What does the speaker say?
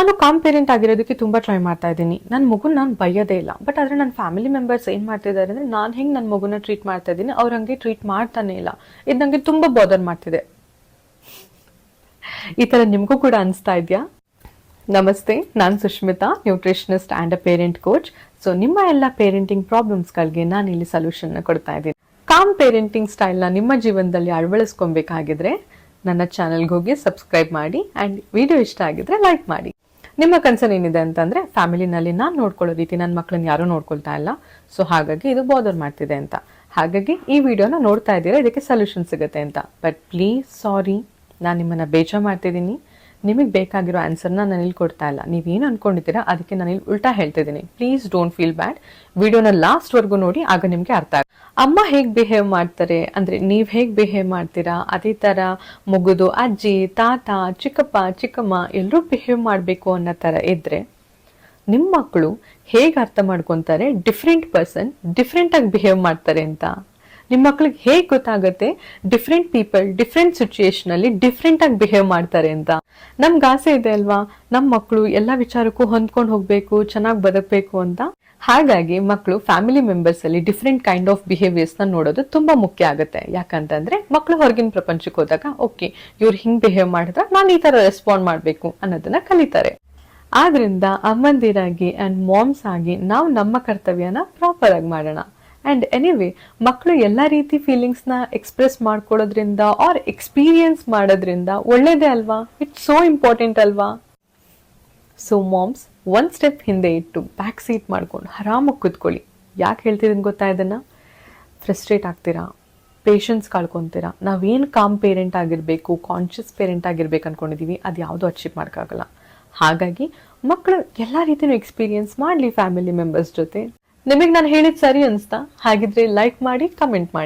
ನಾನು com parent ಆಗಿರೋದಕ್ಕೆ ತುಂಬಾ try ಮಾಡ್ತಾ ಇದ್ದೀನಿ. ನನ್ನ ಮಗುನ ನಾನು ಬೈಯೋದೇ ಇಲ್ಲ. ಬಟ್ ಆದ್ರೆ ನನ್ನ ಫ್ಯಾಮಿಲಿ ಮೆಂಬರ್ಸ್ ಏನ್ ಮಾಡ್ತಿದ್ದಾರೆ ಅಂದ್ರೆ, ನಾನು ಹೆಂಗ್ ನನ್ನ ಮಗುನ ಟ್ರೀಟ್ ಮಾಡ್ತಾ ಇದ್ದೀನಿ ಅವ್ರು ಹಂಗೆ ಟ್ರೀಟ್ ಮಾಡ್ತಾನೆ ಇಲ್ಲ. ಇದು ನಂಗೆ ತುಂಬಾ ಬಾದರ್ ಮಾಡ್ತಿದೆ. ಈ ತರ ನಿಮಗೂ ಕೂಡ ಅನಿಸ್ತಾ ಇದೆಯಾ? ನಮಸ್ತೆ, ನಾನು Sushmita, nutritionist and a parent coach. So ನಿಮ್ಮ ಎಲ್ಲ ಪೇರೆಂಟಿಂಗ್ ಪ್ರಾಬ್ಲಮ್ಸ್ಗಳಿಗೆ ನಾನು ಇಲ್ಲಿ ಸೊಲ್ಯೂಷನ್ ಕೊಡ್ತಾ ಇದ್ದೀನಿ. ಕಾಮ್ ಪೇರೆಂಟಿಂಗ್ ಸ್ಟೈಲ್ನ ನಿಮ್ಮ ಜೀವನದಲ್ಲಿ ಅಳವಡಿಸ್ಕೊಬೇಕಾಗಿದ್ರೆ ನನ್ನ ಚಾನಲ್ಗೆ ಹೋಗಿ ಸಬ್ಸ್ಕ್ರೈಬ್ ಮಾಡಿ ಆ್ಯಂಡ್ ವಿಡಿಯೋ ಇಷ್ಟ ಆಗಿದ್ರೆ ಲೈಕ್ ಮಾಡಿ. ನಿಮ್ಮ ಕನ್ಸರ್ನ್ ಏನಿದೆ ಅಂತಂದ್ರೆ, ಫ್ಯಾಮಿಲಿನಲ್ಲಿ ನಾನು ನೋಡ್ಕೊಳ್ಳೋ ರೀತಿ ನನ್ನ ಮಕ್ಕಳನ್ನ ಯಾರೂ ನೋಡ್ಕೊಳ್ತಾ ಇಲ್ಲ, ಸೊ ಹಾಗಾಗಿ ಇದು ಬಾದರ್ ಮಾಡ್ತಿದೆ ಅಂತ. ಹಾಗಾಗಿ ಈ ವಿಡಿಯೋನ ನೋಡ್ತಾ ಇದ್ದೀರಾ, ಇದಕ್ಕೆ ಸೊಲ್ಯೂಷನ್ ಸಿಗುತ್ತೆ ಅಂತ. ಬಟ್ ಪ್ಲೀಸ್ ಸಾರಿ, ನಾನು ನಿಮ್ಮನ್ನ ಬೇಜಾರು ಮಾಡ್ತಿದ್ದೀನಿ. ನಿಮಗೆ ಬೇಕಾಗಿರೋ ಆನ್ಸರ್ನ ನಾನು ಇಲ್ಲಿ ಕೊಡ್ತಾ ಇಲ್ಲ. ನೀವೇನು ಅನ್ಕೊಂಡಿದ್ದೀರಾ ಅದಕ್ಕೆ ನಾನು ಇಲ್ಲಿ ಉಲ್ಟಾ ಹೇಳ್ತಿದ್ದೀನಿ. Please don't feel bad. ವಿಡಿಯೋನ ಲಾಸ್ಟ್ವರೆಗೂ ನೋಡಿ, ಆಗ ನಿಮಗೆ ಅರ್ಥ ಆಗುತ್ತೆ. ಅಮ್ಮ ಹೇಗೆ ಬಿಹೇವ್ ಮಾಡ್ತಾರೆ ಅಂದ್ರೆ ನೀವು ಹೇಗೆ ಬಿಹೇವ್ ಮಾಡ್ತೀರಾ ಅದೇ ತರ ಮಗುದು ಅಜ್ಜಿ, ತಾತ, ಚಿಕ್ಕಪ್ಪ, ಚಿಕ್ಕಮ್ಮ ಎಲ್ಲರೂ ಬಿಹೇವ್ ಮಾಡಬೇಕು ಅನ್ನೋ ತರ ಇದ್ರೆ, ನಿಮ್ಮ ಮಕ್ಕಳು ಹೇಗೆ ಅರ್ಥ ಮಾಡ್ಕೊಂತಾರೆ ಡಿಫ್ರೆಂಟ್ ಪರ್ಸನ್ ಡಿಫ್ರೆಂಟ್ ಆಗಿ ಬಿಹೇವ್ ಮಾಡ್ತಾರೆ ಅಂತ? ನಿಮ್ಮ ಮಕ್ಳಿಗೆ ಹೇಗೆ ಗೊತ್ತಾಗುತ್ತೆ ಡಿಫ್ರೆಂಟ್ ಪೀಪಲ್ ಡಿಫ್ರೆಂಟ್ ಸಿಚುಯೇಷನ್ ಅಲ್ಲಿ ಡಿಫ್ರೆಂಟ್ ಆಗಿ ಬಿಹೇವ್ ಮಾಡ್ತಾರೆ ಅಂತ? ನಮ್ಗೆ ಆಸೆ ಇದೆ ಅಲ್ವಾ, ನಮ್ಮ ಮಕ್ಕಳು ಎಲ್ಲಾ ವಿಚಾರಕ್ಕೂ ಹೊಂದ್ಕೊಂಡು ಹೋಗ್ಬೇಕು, ಚೆನ್ನಾಗಿ ಬದುಕಬೇಕು ಅಂತ. ಹಾಗಾಗಿ ಮಕ್ಕಳು ಫ್ಯಾಮಿಲಿ ಮೆಂಬರ್ಸ್ ಅಲ್ಲಿ ಡಿಫ್ರೆಂಟ್ ಕೈಂಡ್ ಆಫ್ ಬಿಹೇವಿಯರ್ಸ್ ನ ನೋಡೋದು ತುಂಬಾ ಮುಖ್ಯ ಆಗುತ್ತೆ. ಯಾಕಂತಂದ್ರೆ ಮಕ್ಕಳು ಹೊರಗಿನ ಪ್ರಪಂಚಕ್ಕೆ ಹೋದಾಗ ಓಕೆ ಇವ್ರು ಹಿಂಗ್ ಬಿಹೇವ್ ಮಾಡಿದ್ರೆ ನಾನು ಈ ತರ ರೆಸ್ಪಾಂಡ್ ಮಾಡ್ಬೇಕು ಅನ್ನೋದನ್ನ ಕಲಿತಾರೆ. ಆದ್ರಿಂದ ಅಮ್ಮಂದಿರಾಗಿ ಅಂಡ್ ಮಾಮ್ಸ್ ಆಗಿ ನಾವು ನಮ್ಮ ಕರ್ತವ್ಯನ ಪ್ರಾಪರ್ ಆಗಿ ಮಾಡೋಣ. ಅಂಡ್ ಎನಿವೇ, ಮಕ್ಕಳು ಎಲ್ಲಾ ರೀತಿ ಫೀಲಿಂಗ್ಸ್ ನ ಎಕ್ಸ್ಪ್ರೆಸ್ ಮಾಡ್ಕೊಳ್ಳೋದ್ರಿಂದ ಆರ್ ಎಕ್ಸ್ಪೀರಿಯನ್ಸ್ ಮಾಡೋದ್ರಿಂದ ಒಳ್ಳೇದೇ ಅಲ್ವಾ? ಇಟ್ಸ್ ಸೋ ಇಂಪಾರ್ಟೆಂಟ್ ಅಲ್ವಾ? ಸೊ ಮಾಮ್ಸ್, ಒಂದ್ ಸ್ಟೆಪ್ ಹಿಂದೆ ಇಟ್ಟು ಬ್ಯಾಕ್ ಸೀಟ್ ಮಾಡ್ಕೊಂಡು ಆರಾಮಾಗಿ ಕೂತ್ಕೊಳ್ಳಿ. ಯಾಕೆ ಹೇಳ್ತಿದ್ದೀನಿ ಗೊತ್ತಾ? ಇದನ್ನ ಫ್ರಸ್ಟ್ರೇಟ್ ಆಗ್ತೀರಾ, ಪೇಷನ್ಸ್ ಕಳ್ಕೊಂತೀರಾ. ನಾವೇನು ಕಾಮ್ ಪೇರೆಂಟ್ ಆಗಿರ್ಬೇಕು, ಕಾನ್ಷಿಯಸ್ ಪೇರೆಂಟ್ ಆಗಿರ್ಬೇಕು ಅನ್ಕೊಂಡಿದೀವಿ, ಅದು ಯಾವುದೂ ಅಚೀವ್ ಮಾಡೋಕ್ಕಾಗಲ್ಲ. ಹಾಗಾಗಿ ಮಕ್ಕಳು ಎಲ್ಲಾ ರೀತಿನೂ ಎಕ್ಸ್ಪೀರಿಯನ್ಸ್ ಮಾಡ್ಲಿ ಫ್ಯಾಮಿಲಿ ಮೆಂಬರ್ಸ್ ಜೊತೆ. ನಿಮಗೆ ನಾನು ಹೇಳಿದ್ ಸರಿ ಅನ್ಸ್ತಾ? ಹಾಗಿದ್ರೆ ಲೈಕ್ ಮಾಡಿ, ಕಮೆಂಟ್ ಮಾಡಿ.